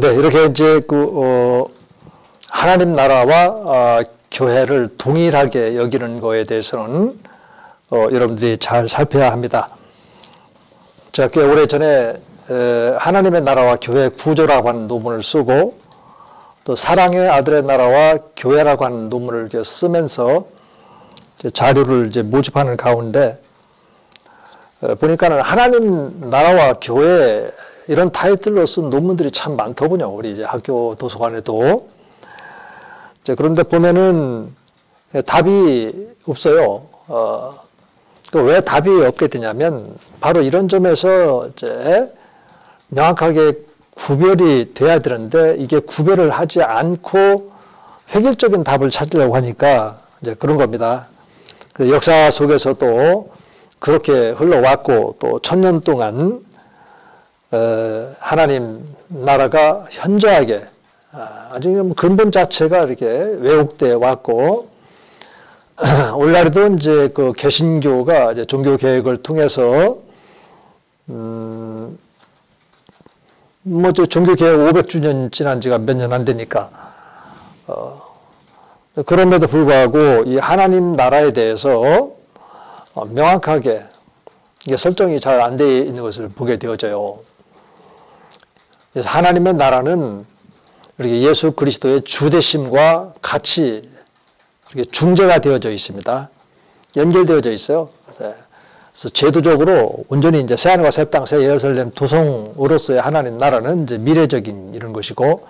네, 이렇게 이제 하나님 나라와 교회를 동일하게 여기는 거에 대해서는 여러분들이 잘 살펴야 합니다. 제가 꽤 오래전에 하나님의 나라와 교회 구조라고 하는 논문을 쓰고 또 사랑의 아들의 나라와 교회라고 하는 논문을 쓰면서 자료를 이제 모집하는 가운데 보니까는 하나님 나라와 교회 이런 타이틀로 쓴 논문들이 참 많더군요. 우리 이제 학교 도서관에도. 그런데 보면은 답이 없어요. 왜 답이 없게 되냐면 바로 이런 점에서 이제 명확하게 구별이 돼야 되는데 이게 구별을 하지 않고 획일적인 답을 찾으려고 하니까 이제 그런 겁니다. 그 역사 속에서도 그렇게 흘러왔고 또 1000년 동안 하나님 나라가 현저하게 아주 근본 자체가 이렇게 왜곡되어 왔고 오늘날에도 이제 그 개신교가 이제 종교 개혁을 통해서 뭐 또 종교 개혁 500주년 지난 지가 몇 년 안 되니까 그럼에도 불구하고 이 하나님 나라에 대해서 명확하게 이게 설정이 잘 안 되어 있는 것을 보게 되어져요. 그래서 하나님의 나라는 이렇게 예수 그리스도의 주되심과 같이 이렇게 중재가 되어져 있습니다. 연결되어져 있어요. 그래서 제도적으로 온전히 이제 새하늘과 새 땅, 새 예루살렘 도성으로서의 하나님 나라는 이제 미래적인 이런 것이고,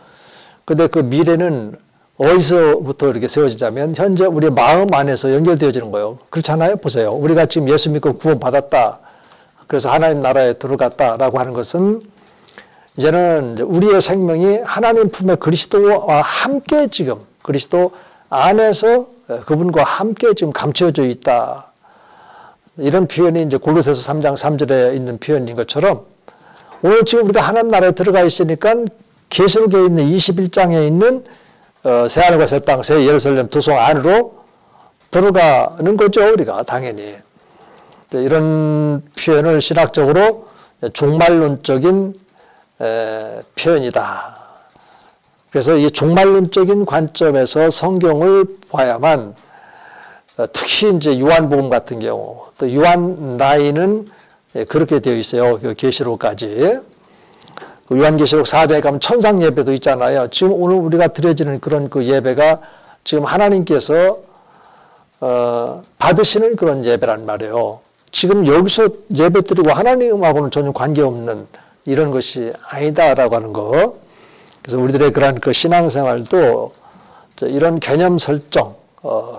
근데 그 미래는 어디서부터 이렇게 세워지자면 현재 우리 마음 안에서 연결되어지는 거예요. 그렇잖아요. 보세요. 우리가 지금 예수 믿고 구원받았다. 그래서 하나님 나라에 들어갔다라고 하는 것은 이제는 우리의 생명이 하나님 품에 그리스도와 함께 지금 그리스도 안에서 그분과 함께 지금 감춰져 있다. 이런 표현이 이제 골로새서 3장 3절에 있는 표현인 것처럼 오늘 지금 우리가 하나님 나라에 들어가 있으니까 계시록에 있는 21장에 있는 새하늘과 새 땅, 새 예루살렘 도성 안으로 들어가는 거죠. 우리가 당연히. 이런 표현을 신학적으로 종말론적인 표현이다. 그래서 이 종말론적인 관점에서 성경을 봐야만 특히 이제 요한복음 같은 경우 또 요한 라인은 그렇게 되어 있어요. 그 계시록까지. 요한계시록 4장에 가면 천상 예배도 있잖아요. 지금 오늘 우리가 드려지는 그런 그 예배가 지금 하나님께서 받으시는 그런 예배란 말이에요. 지금 여기서 예배 드리고 하나님하고는 전혀 관계없는 이런 것이 아니다라고 하는 거. 그래서 우리들의 그런 그 신앙생활도 이런 개념 설정,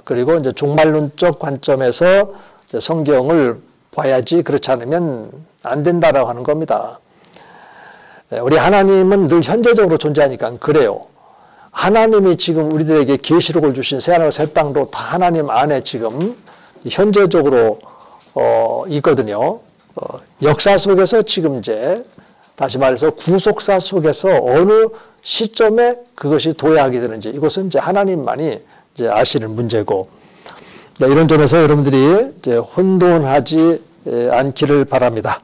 그리고 이제 종말론적 관점에서 성경을 봐야지 그렇지 않으면 안 된다라고 하는 겁니다. 우리 하나님은 늘 현재적으로 존재하니까 그래요. 하나님이 지금 우리들에게 계시록을 주신 새하늘과 새 땅도 다 하나님 안에 지금 현재적으로 있거든요. 역사 속에서 지금 이제 다시 말해서 구속사 속에서 어느 시점에 그것이 도래하게 되는지 이것은 이제 하나님만이 이제 아시는 문제고 이런 점에서 여러분들이 이제 혼돈하지 않기를 바랍니다.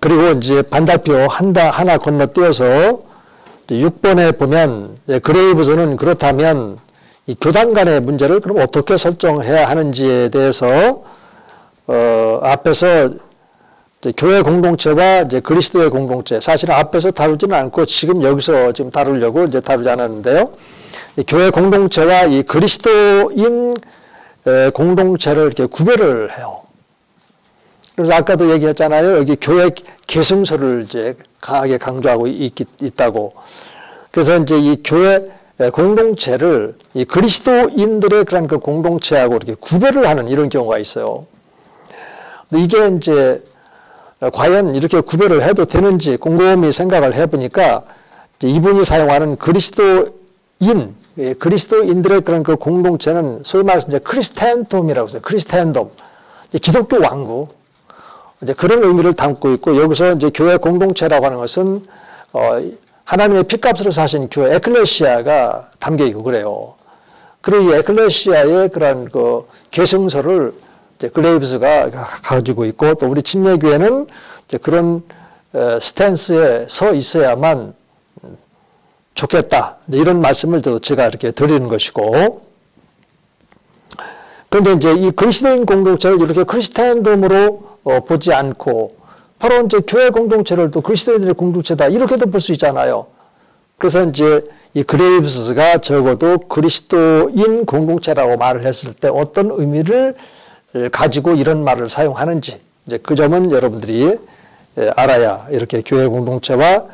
그리고 이제 반달표 하나 건너뛰어서 6번에 보면 그레이브즈는 그렇다면 이 교단 간의 문제를 그럼 어떻게 설정해야 하는지에 대해서 앞에서 교회 공동체와 이제 그리스도의 공동체 사실은 앞에서 다루지는 않고 지금 여기서 지금 다루려고 이제 다루지 않았는데요. 이 교회 공동체와 이 그리스도인 공동체를 이렇게 구별을 해요. 그래서 아까도 얘기했잖아요. 여기 교회 계승서를 이제 강하게 강조하고 있다고. 그래서 이제 이 교회 공동체를 이 그리스도인들의 그런 그 공동체하고 이렇게 구별을 하는 이런 경우가 있어요. 근데 이게 이제 과연 이렇게 구별을 해도 되는지 곰곰이 생각을 해보니까 이분이 사용하는 그리스도인들의 그런 그 공동체는 소위 말해서 이제 크리스텐돔이라고 해서 크리스텐돔, 기독교 왕국, 이제 그런 의미를 담고 있고 여기서 이제 교회 공동체라고 하는 것은 하나님의 피값으로 사신 교회 에클레시아가 담겨 있고 그래요. 그리고 이 에클레시아의 그런 그 계승서를 이제 글레이브스가 가지고 있고 또 우리 침례교회는 이제 그런 스탠스에 서 있어야만 좋겠다. 이런 말씀을 제가 이렇게 드리는 것이고, 그런데 이제 이 그리스도인 공동체를 이렇게 크리스찬덤으로 보지 않고, 바로 이제 교회 공동체를 또 그리스도인들의 공동체다. 이렇게도 볼 수 있잖아요. 그래서 이제 이 그레이브스가 적어도 그리스도인 공동체라고 말을 했을 때 어떤 의미를 가지고 이런 말을 사용하는지, 이제 그 점은 여러분들이 알아야 이렇게 교회 공동체와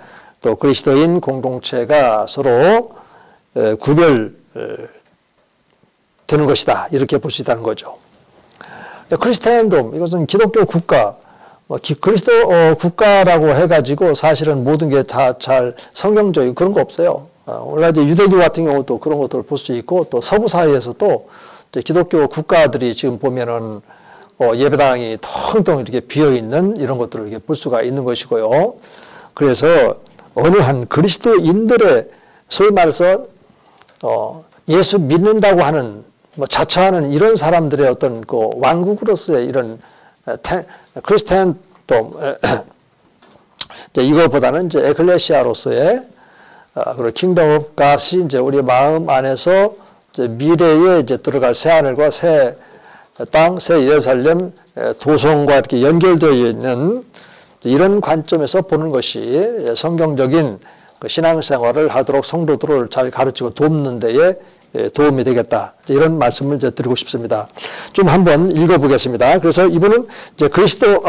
또 그리스도인 공동체가 서로 구별되는 것이다. 이렇게 볼 수 있다는 거죠. 크리스찬덤, 이것은 기독교 국가, 그리스도 국가라고 해가지고 사실은 모든 게 다 잘 성경적이고 그런 거 없어요. 원래 이제 유대교 같은 경우도 그런 것들을 볼 수 있고, 또 서구 사회에서도 기독교 국가들이 지금 보면은 예배당이 텅텅 이렇게 비어 있는 이런 것들을 이렇게 볼 수가 있는 것이고요. 그래서 어느 한 그리스도인들의 소위 말해서 예수 믿는다고 하는 자처하는 이런 사람들의 어떤 그 왕국으로서의 이런 크리스찬덤 이거보다는 이제 에클레시아로서의 그리고 킹덤 오브 갓이 이제 우리 마음 안에서 이제 미래에 이제 들어갈 새 하늘과 새 땅, 새 예루살렘 도성과 이렇게 연결되어 있는 이런 관점에서 보는 것이 성경적인 신앙생활을 하도록 성도들을 잘 가르치고 돕는 데에 도움이 되겠다. 이런 말씀을 이제 드리고 싶습니다. 좀 한번 읽어보겠습니다. 그래서 이분은 이제 그리스도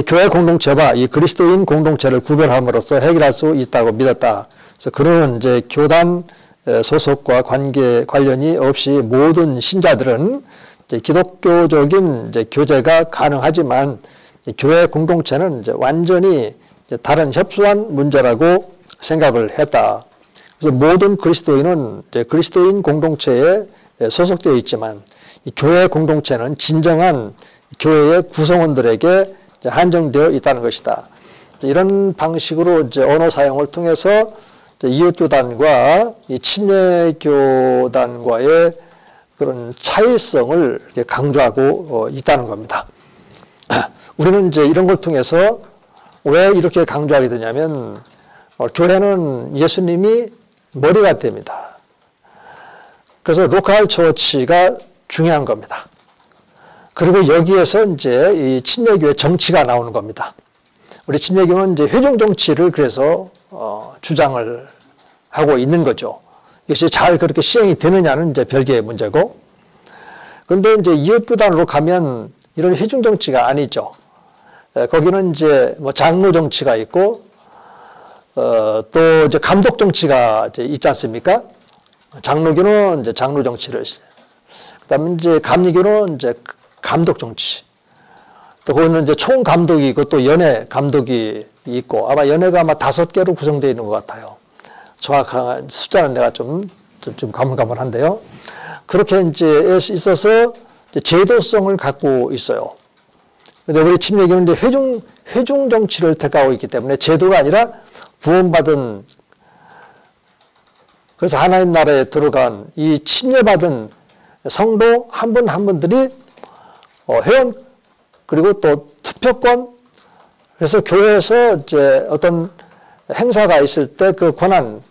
교회 공동체와 이 그리스도인 공동체를 구별함으로써 해결할 수 있다고 믿었다. 그래서 그런 이제 교단 소속과 관련이 없이 모든 신자들은 이제 기독교적인 이제 교제가 가능하지만 교회 공동체는 이제 완전히 이제 다른 협소한 문제라고 생각을 했다. 그래서 모든 그리스도인은 이제 그리스도인 공동체에 소속되어 있지만 이 교회 공동체는 진정한 교회의 구성원들에게 한정되어 있다는 것이다. 이런 방식으로 이제 언어 사용을 통해서 이웃교단과 이 침례교단과의 그런 차이성을 강조하고 있다는 겁니다. 우리는 이제 이런 걸 통해서 왜 이렇게 강조하게 되냐면, 교회는 예수님이 머리가 됩니다. 그래서 로컬 처치가 중요한 겁니다. 그리고 여기에서 이제 이 침례교의 정치가 나오는 겁니다. 우리 침례교는 이제 회중 정치를 그래서 주장을 하고 있는 거죠. 이것이 잘 그렇게 시행이 되느냐는 이제 별개의 문제고, 그런데 이제 이웃교단으로 가면 이런 회중 정치가 아니죠. 거기는 이제 뭐 장로 정치가 있고, 또 이제 감독 정치가 이제 있지 않습니까? 장로교는 이제 장로 정치를, 그다음에 이제 감리교는 이제 감독 정치. 또 거기는 이제 총 감독이 있고 또 연회 감독이 있고, 아마 연회가 아마 5개로 구성되어 있는 것 같아요. 정확한 숫자는 내가 좀 가물가물한데요. 그렇게 이제 있어서 제도성을 갖고 있어요. 근데 우리 침례교는 이제 회중 정치를 택하고 있기 때문에 제도가 아니라 구원받은, 그래서 하나님 나라에 들어간 이 침례받은 성도 한 분 한 분들이 회원, 그리고 또 투표권, 그래서 교회에서 이제 어떤 행사가 있을 때 그 권한,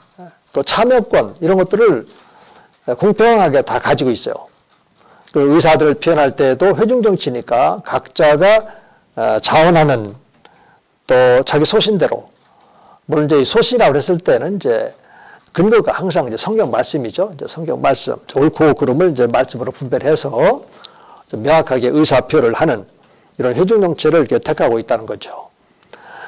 또 참여권, 이런 것들을 공평하게 다 가지고 있어요. 그 의사들을 표현할 때에도 회중정치니까 각자가 자원하는, 또 자기 소신대로, 물론 이제 소신이라고 했을 때는 이제 근거가 항상 이제 성경 말씀이죠. 이제 성경 말씀, 옳고 그름을 이제 말씀으로 분별해서 명확하게 의사표를 하는 이런 회중 정체를 이렇게 택하고 있다는 거죠.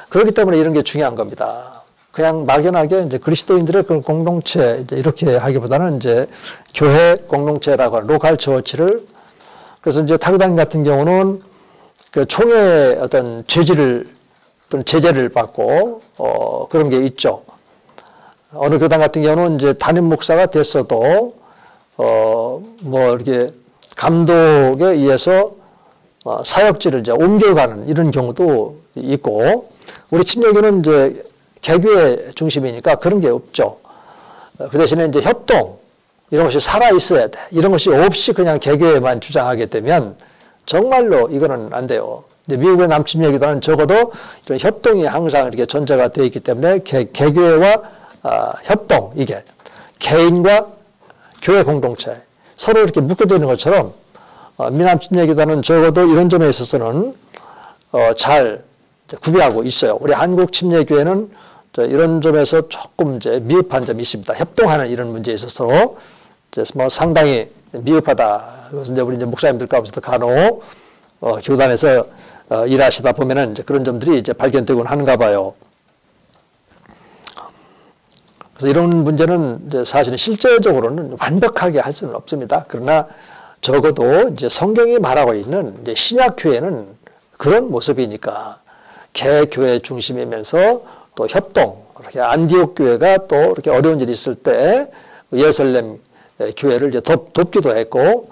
그렇기 때문에 이런 게 중요한 겁니다. 그냥 막연하게 이제 그리스도인들의 그런 공동체 이제 이렇게 하기보다는 이제 교회 공동체라고 하는 로컬 처치를, 그래서 이제 타교당 같은 경우는 그 총회 어떤 제지를 또는 제재를 받고 그런 게 있죠. 어느 교당 같은 경우는 이제 담임 목사가 됐어도 뭐 이렇게 감독에 의해서 사역지를 이제 옮겨가는 이런 경우도 있고, 우리 침례교는 이제 개교의 중심이니까 그런 게 없죠. 그 대신에 이제 협동, 이런 것이 살아 있어야 돼. 이런 것이 없이 그냥 개교에만 주장하게 되면 정말로 이거는 안 돼요. 근데 미국의 남침례교단은 적어도 이런 협동이 항상 이렇게 존재가 되어 있기 때문에 개교회와 협동, 이게 개인과 교회 공동체 서로 이렇게 묶여져 있는 것처럼 미남침례교단은 적어도 이런 점에 있어서는 잘 구비하고 있어요. 우리 한국 침례교회는 이런 점에서 조금 이제 미흡한 점이 있습니다. 협동하는 이런 문제에 있어서 뭐 상당히 미흡하다. 그래서 이제 우리 목사님들 가운데서도 간혹 교단에서 일하시다 보면은 이제 그런 점들이 이제 발견되곤 하는가 봐요. 그래서 이런 문제는 이제 사실은 실제적으로는 완벽하게 할 수는 없습니다. 그러나 적어도 이제 성경이 말하고 있는 이제 신약 교회는 그런 모습이니까 개교회 중심이면서 또 협동, 이렇게 안디옥 교회가 또 이렇게 어려운 일이 있을 때 예루살렘 교회를 이제 돕기도 했고,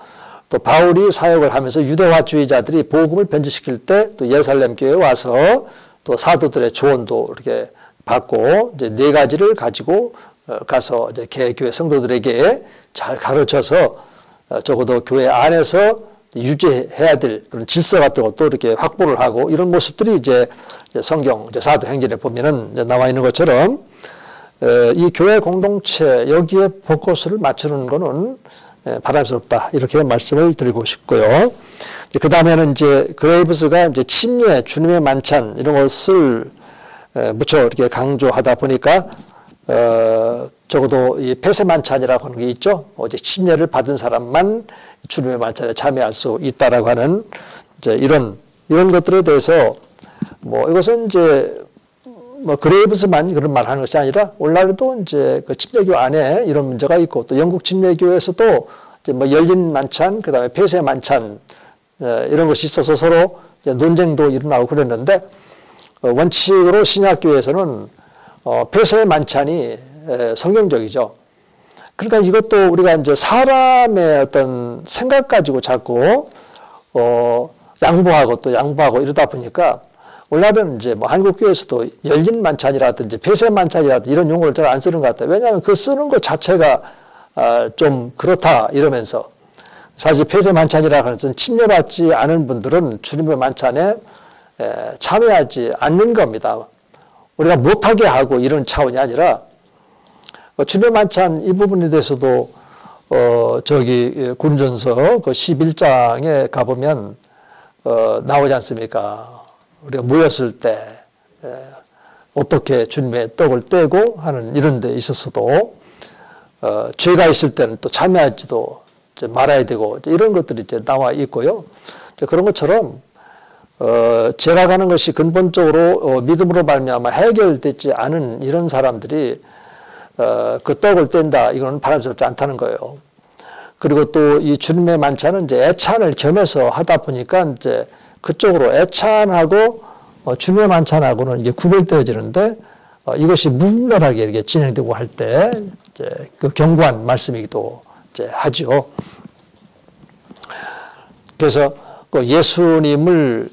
또 바울이 사역을 하면서 유대화주의자들이 복음을 변질시킬 때 또 예루살렘 교회에 와서 또 사도들의 조언도 이렇게 받고 이제 네 가지를 가지고 가서 이제 개교회 성도들에게 잘 가르쳐서 적어도 교회 안에서 유지해야 될 그런 질서 같은 것도 이렇게 확보를 하고 이런 모습들이 이제 성경 이제 사도행전에 보면은 이제 나와 있는 것처럼 이 교회 공동체 여기에 포커스를 맞추는 거는 바람스럽다 이렇게 말씀을 드리고 싶고요. 그 다음에는 이제 그레이브스가 이제 침례, 주님의 만찬 이런 것을 무척 이렇게 강조하다 보니까 적어도 이 폐쇄 만찬이라고 하는 게 있죠. 어제 침례를 받은 사람만 주님의 만찬에 참여할 수 있다라고 하는 이제 이런 것들에 대해서 뭐 이것은 이제 뭐 그레이브스만 그런 말 하는 것이 아니라 오늘날에도 이제 그 침례교 안에 이런 문제가 있고 또 영국 침례교에서도 이제 뭐 열린 만찬 그다음에 폐쇄 만찬 이런 것이 있어서 서로 논쟁도 일어나고 그랬는데 원칙으로 신약교에서는 폐쇄 만찬이 성경적이죠. 그러니까 이것도 우리가 이제 사람의 어떤 생각 가지고 자꾸 양보하고 또 양보하고 이러다 보니까 오늘날은 이제 뭐 한국교회에서도 열린 만찬이라든지 폐쇄 만찬이라든지 이런 용어를 잘 안 쓰는 것 같아요. 왜냐하면 그 쓰는 것 자체가 좀 그렇다 이러면서 사실 폐쇄 만찬이라고 하는 것은 침례받지 않은 분들은 주님의 만찬에 참여하지 않는 겁니다. 우리가 못하게 하고 이런 차원이 아니라 주님의 만찬 이 부분에 대해서도 저기 고린전서 그 11장에 가보면 나오지 않습니까? 우리가 모였을 때 어떻게 주님의 떡을 떼고 하는 이런 데 있어서도 죄가 있을 때는 또 참여하지도 말아야 되고 이런 것들이 이제 나와 있고요. 그런 것처럼 죄라가는 것이 근본적으로 믿음으로 말미암아 해결되지 않은 이런 사람들이 그 떡을 뗀다 이거는 바람스럽지 않다는 거예요. 그리고 또 이 주님의 만찬은 이제 애찬을 겸해서 하다 보니까 이제 그쪽으로 애찬하고 주님의 만찬하고는 이게 구별되어지는데 이것이 무분별하게 이렇게 진행되고 할 때 이제 그 견고한 말씀이기도 이제 하죠. 그래서 그 예수님을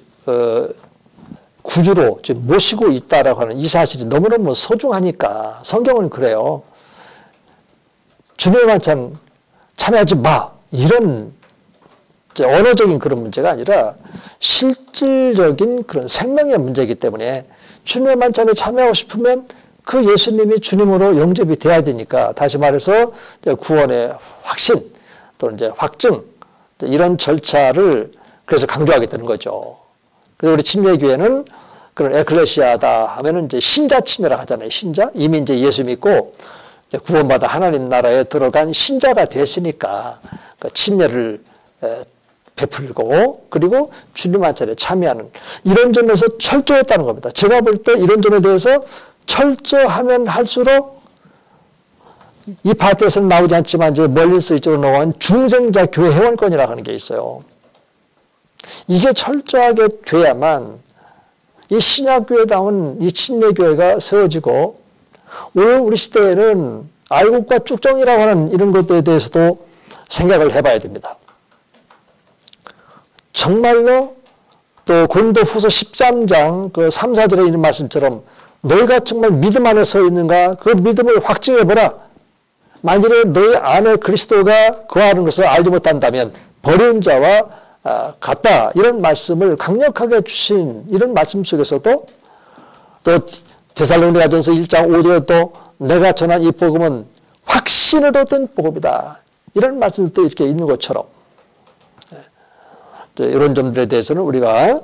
구주로 지금 모시고 있다라고 하는 이 사실이 너무너무 소중하니까 성경은 그래요. 주님의 만찬 참여하지 마. 이런 언어적인 그런 문제가 아니라 실질적인 그런 생명의 문제이기 때문에 주님의 만찬에 참여하고 싶으면 그 예수님이 주님으로 영접이 돼야 되니까 다시 말해서 구원의 확신 또는 이제 확증 이런 절차를 그래서 강조하게 되는 거죠. 그래서 우리 침례교회는 그런 에클레시아다 하면은 이제 신자 침례라 하잖아요. 신자 이미 이제 예수 믿고 구원받아 하나님 나라에 들어간 신자가 됐으니까 그 침례를 베풀고 그리고 주님 만찬에 참여하는 이런 점에서 철저했다는 겁니다. 제가 볼 때 이런 점에 대해서 철저하면 할수록 이 파트에서는 나오지 않지만 이제 멀리서 이쪽으로 나온 중생자 교회 회원권이라고 하는 게 있어요. 이게 철저하게 돼야만 이 신약교회다운 이 침례교회가 세워지고 오늘 우리 시대에는 알곡과 쭉정이라고 하는 이런 것들에 대해서도 생각을 해봐야 됩니다. 정말로 또 고린도후서 13장 그 3, 4절에 있는 말씀처럼 너희가 정말 믿음 안에 서 있는가 그 믿음을 확증해보라. 만일에 너희 안에 그리스도가 거하는 것을 알지 못한다면 버린 자와 같다. 이런 말씀을 강력하게 주신 이런 말씀 속에서도 또 데살로니가전서 1장 5절에 또 내가 전한 이 복음은 확신을 얻은 복음이다. 이런 말씀도 이렇게 있는 것처럼 이런 점들에 대해서는 우리가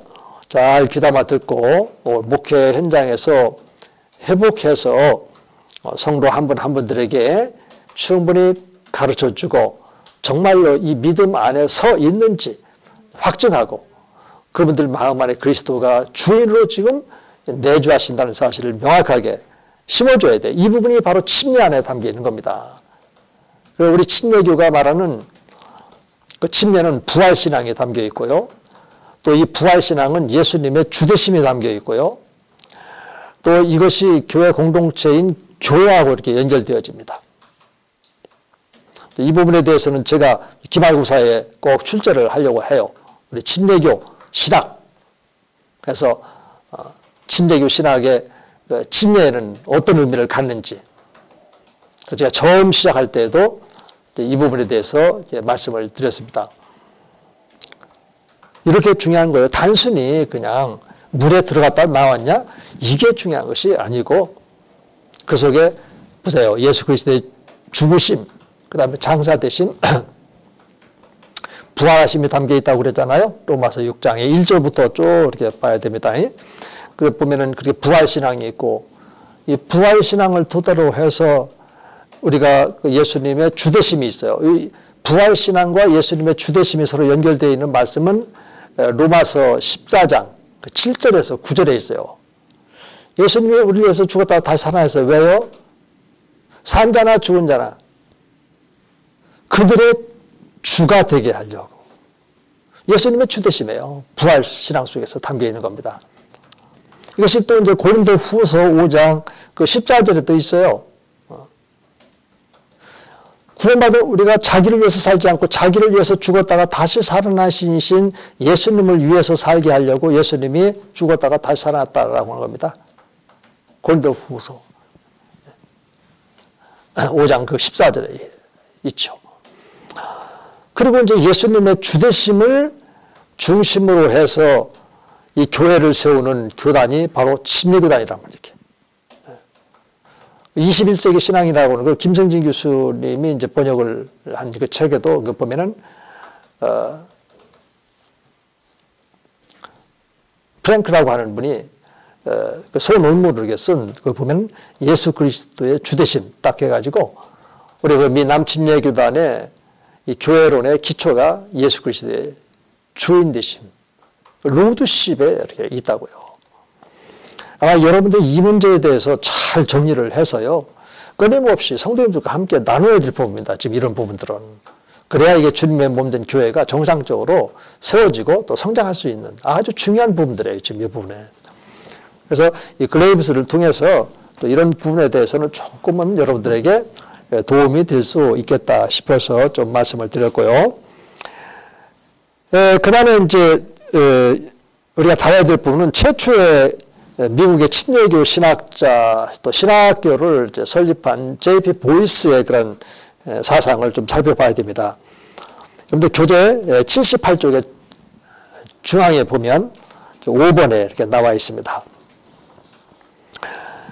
잘 귀담아 듣고 목회 현장에서 회복해서 성도 한 분 한 분들에게 충분히 가르쳐주고 정말로 이 믿음 안에 서 있는지 확증하고 그분들 마음 안에 그리스도가 주인으로 지금 내주하신다는 사실을 명확하게 심어줘야 돼. 이 부분이 바로 침례 안에 담겨 있는 겁니다. 그리고 우리 침례교가 말하는 그 침례는 부활신앙에 담겨 있고요. 또 이 부활신앙은 예수님의 주되심이 담겨 있고요. 또 이것이 교회 공동체인 교회하고 이렇게 연결되어집니다. 이 부분에 대해서는 제가 기말고사에 꼭 출제를 하려고 해요. 우리 침례교 신학. 그래서 침례교 신학의 침례는 어떤 의미를 갖는지. 제가 처음 시작할 때에도 이 부분에 대해서 말씀을 드렸습니다. 이렇게 중요한 거예요. 단순히 그냥 물에 들어갔다 나왔냐? 이게 중요한 것이 아니고 그 속에 보세요. 예수 그리스도의 죽으심, 그 다음에 장사되심, 부활하심이 담겨 있다고 그랬잖아요. 로마서 6장에 1절부터 쭉 이렇게 봐야 됩니다. 그 보면은 그렇게 부활신앙이 있고 이 부활신앙을 토대로 해서 우리가 예수님의 주되심이 있어요. 이 부활신앙과 예수님의 주되심이 서로 연결되어 있는 말씀은 로마서 14장 7절에서 9절에 있어요. 예수님이 우리를 위해서 죽었다가 다시 살아났어요. 왜요? 산 자나 죽은 자나 그들의 주가 되게 하려고. 예수님의 주되심이에요. 부활신앙 속에서 담겨 있는 겁니다. 이것이 또 이제 고린도 후서 5장 그 14절에 또 있어요. 구원받은 우리가 자기를 위해서 살지 않고 자기를 위해서 죽었다가 다시 살아나신 예수님을 위해서 살게 하려고 예수님이 죽었다가 다시 살아났다라고 하는 겁니다. 고린도 후서 5장 그 14절에 있죠. 그리고 이제 예수님의 주되심을 중심으로 해서 이 교회를 세우는 교단이 바로 침례교단이란 말이에요. 21세기 신앙이라고 하는 그 김성진 교수님이 이제 번역을 한 그 책에도 그 보면은 프랭크라고 하는 분이 그 소논문을 이렇게 쓴 그 보면 예수 그리스도의 주되심 딱 해가지고 우리 그 미 남침례교단의 이 교회론의 기초가 예수 그리스도의 주인 되심, 로드십에 이렇게 있다고요. 아마 여러분들 이 문제에 대해서 잘 정리를 해서요. 끊임없이 성도님들과 함께 나눠야 될 부분입니다. 지금 이런 부분들은. 그래야 이게 주님의 몸된 교회가 정상적으로 세워지고 또 성장할 수 있는 아주 중요한 부분들이에요. 지금 이 부분에. 그래서 이 글레이브스를 통해서 또 이런 부분에 대해서는 조금은 여러분들에게 도움이 될 수 있겠다 싶어서 좀 말씀을 드렸고요. 그 다음에 이제 우리가 다뤄야 될 부분은 최초의 미국의 침례교 신학자 또 신학교를 이제 설립한 J.P. 보이스의 그런 사상을 좀 살펴봐야 됩니다. 그런데 교재 78쪽에 중앙에 보면 5번에 이렇게 나와 있습니다.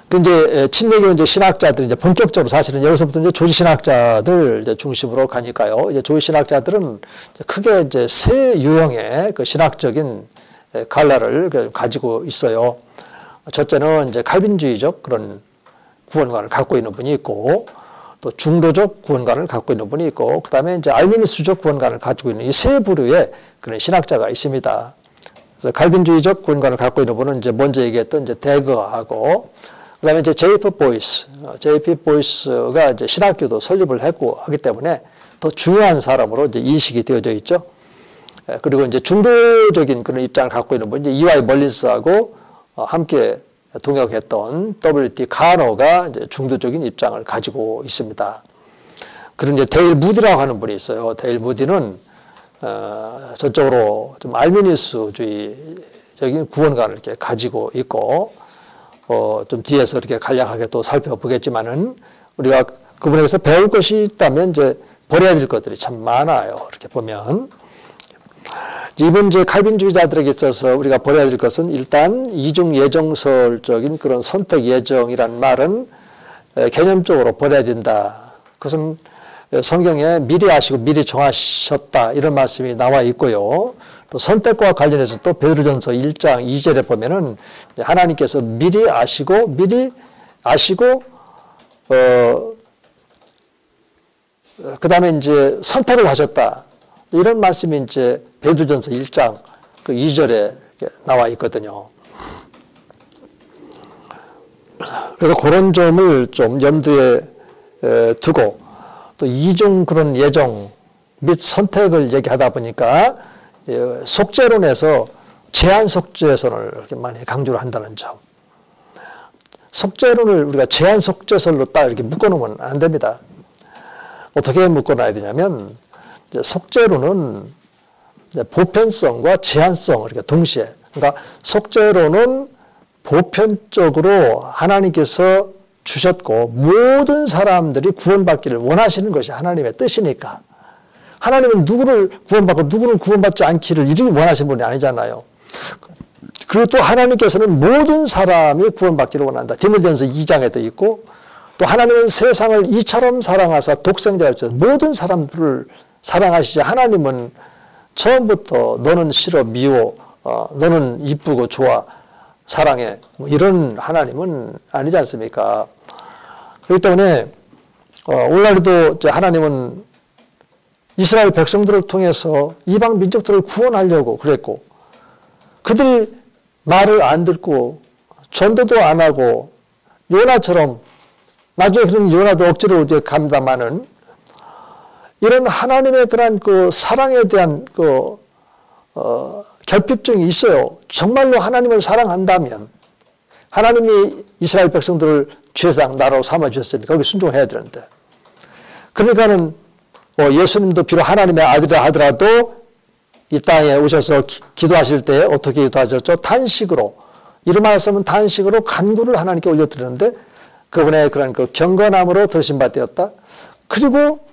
그 이제 침례교 이제 신학자들 이제 본격적으로 사실은 여기서부터 이제 조지 신학자들 이제 중심으로 가니까요. 이제 조지 신학자들은 크게 이제 세 유형의 그 신학적인 갈라를 가지고 있어요. 첫째는 이제 칼빈주의적 그런 구원관을 갖고 있는 분이 있고, 또 중도적 구원관을 갖고 있는 분이 있고, 그 다음에 이제 알미니스적 구원관을 가지고 있는 이 세 부류의 그런 신학자가 있습니다. 그래서 칼빈주의적 구원관을 갖고 있는 분은 이제 먼저 얘기했던 이제 대거하고, 그 다음에 이제 J.P. 보이스가 이제 신학교도 설립을 했고 하기 때문에 더 중요한 사람으로 이제 인식이 되어져 있죠. 그리고 이제 중도적인 그런 입장을 갖고 있는 분, 이제 E.Y. 멀린스하고 함께 동역했던 W.T. 카너가 이제 중도적인 입장을 가지고 있습니다. 그리고 이제 데일 무디라고 하는 분이 있어요. 데일 무디는 전적으로 좀 알미니스주의적인 구원관을 이렇게 가지고 있고, 좀 뒤에서 이렇게 간략하게 또 살펴보겠지만은 우리가 그분에게서 배울 것이 있다면 이제 버려야 될 것들이 참 많아요. 이렇게 보면. 이번 칼빈주의자들에게 있어서 우리가 버려야 될 것은 일단 이중 예정설적인 그런 선택 예정이란 말은 개념적으로 버려야 된다. 그것은 성경에 미리 아시고 미리 정하셨다 이런 말씀이 나와 있고요. 또 선택과 관련해서 또 베드로전서 1장 2절에 보면은 하나님께서 미리 아시고 그다음에 이제 선택을 하셨다. 이런 말씀이 이제 베드로전서 1장 그 2절에 나와 있거든요. 그래서 그런 점을 좀 염두에 두고 또 이중 그런 예정 및 선택을 얘기하다 보니까 속죄론에서 제한 속죄설을 이렇게 많이 강조를 한다는 점. 속죄론을 우리가 제한 속죄설로 딱 이렇게 묶어놓으면 안 됩니다. 어떻게 묶어놔야 되냐면 속죄론은 보편성과 제한성을 이렇게 동시에, 그러니까 속죄론은 보편적으로 하나님께서 주셨고 모든 사람들이 구원받기를 원하시는 것이 하나님의 뜻이니까, 하나님은 누구를 구원받고 누구는 구원받지 않기를 이렇게 원하시는 분이 아니잖아요. 그리고 또 하나님께서는 모든 사람이 구원받기를 원한다. 디모데전서 2장에도 있고, 또 하나님은 세상을 이처럼 사랑하사 독생자를 주셔서 모든 사람들을 사랑하시지, 하나님은 처음부터 너는 싫어 미워, 너는 이쁘고 좋아 사랑해, 뭐 이런 하나님은 아니지 않습니까? 그렇기 때문에 오늘날도 하나님은 이스라엘 백성들을 통해서 이방 민족들을 구원하려고 그랬고, 그들이 말을 안 듣고 전도도 안 하고 요나처럼, 나중에 그런 요나도 억지로 이제 감담하는 이런 하나님의 그런 그 사랑에 대한 그 결핍증이 있어요. 정말로 하나님을 사랑한다면 하나님이 이스라엘 백성들을 제사장 나라로 삼아 주셨으니까 거기 순종해야 되는데, 그러니까는 예수님도 비록 하나님의 아들이라 하더라도 이 땅에 오셔서 기도하실 때 어떻게 기도하셨죠? 단식으로, 이런 말을 쓰면 단식으로 간구를 하나님께 올려드리는데 그분의 그런 그 경건함으로 들으신 바 되었다. 그리고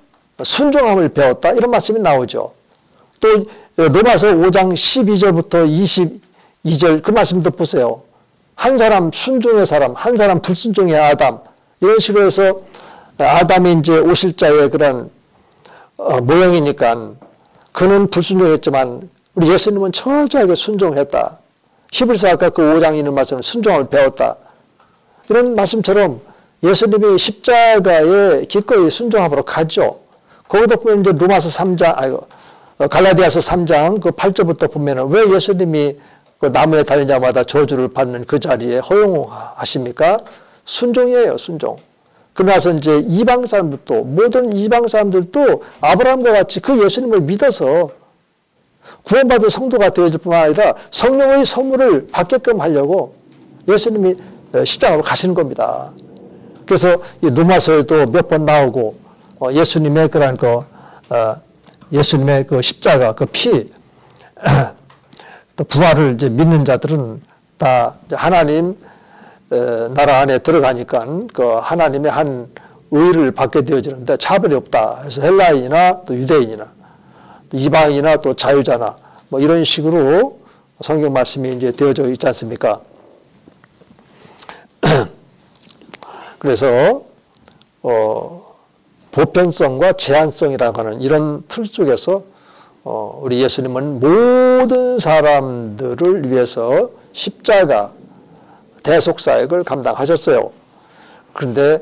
순종함을 배웠다. 이런 말씀이 나오죠. 또 로마서 5장 12절부터 22절 그 말씀도 보세요. 한 사람 순종의 사람, 한 사람 불순종의 아담, 이런 식으로 해서 아담이 이제 오실자의 그런 모형이니까 그는 불순종했지만 우리 예수님은 철저하게 순종했다. 히브리서 아까 그 5장에 있는 말씀 순종을 배웠다. 이런 말씀처럼 예수님이 십자가에 기꺼이 순종함으로 가죠. 거기도 보면 이제 로마서 3장, 갈라디아서 3장 그 8절부터 보면은 왜 예수님이 그 나무에 달린 자마다 저주를 받는 그 자리에 허용하십니까? 순종이에요, 순종. 그러나서 이제 이방 사람들도, 모든 이방 사람들도 아브라함과 같이 그 예수님을 믿어서 구원받은 성도가 되어질 뿐만 아니라 성령의 선물을 받게끔 하려고 예수님이 십자가로 가시는 겁니다. 그래서 이 로마서에도 몇 번 나오고 예수님의 그런 예수님의 그 십자가 그 피, 또 부활을 이제 믿는 자들은 다 하나님 나라 안에 들어가니까 그 하나님의 한 의를 받게 되어지는데 차별이 없다. 그래서 헬라인이나 또 유대인이나 또 이방인이나 또 자유자나 뭐 이런 식으로 성경 말씀이 이제 되어져 있지 않습니까? 그래서 보편성과 제한성이라고 하는 이런 틀 속에서 우리 예수님은 모든 사람들을 위해서 십자가 대속사역을 감당하셨어요. 그런데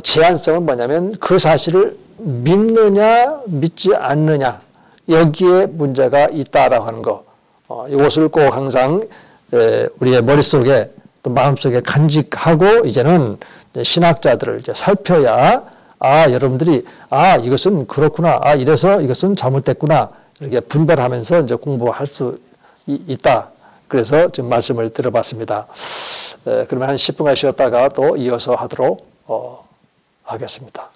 제한성은 뭐냐면 그 사실을 믿느냐 믿지 않느냐, 여기에 문제가 있다라고 하는 거. 이것을 꼭 항상 우리의 머릿속에 또 마음속에 간직하고 이제는 신학자들을 이제 살펴야 여러분들이 이것은 그렇구나, 이래서 이것은 잘못됐구나, 이렇게 분별하면서 이제 공부할 수 있다. 그래서 지금 말씀을 들어봤습니다. 그러면 한 10분간 쉬었다가 또 이어서 하도록 하겠습니다.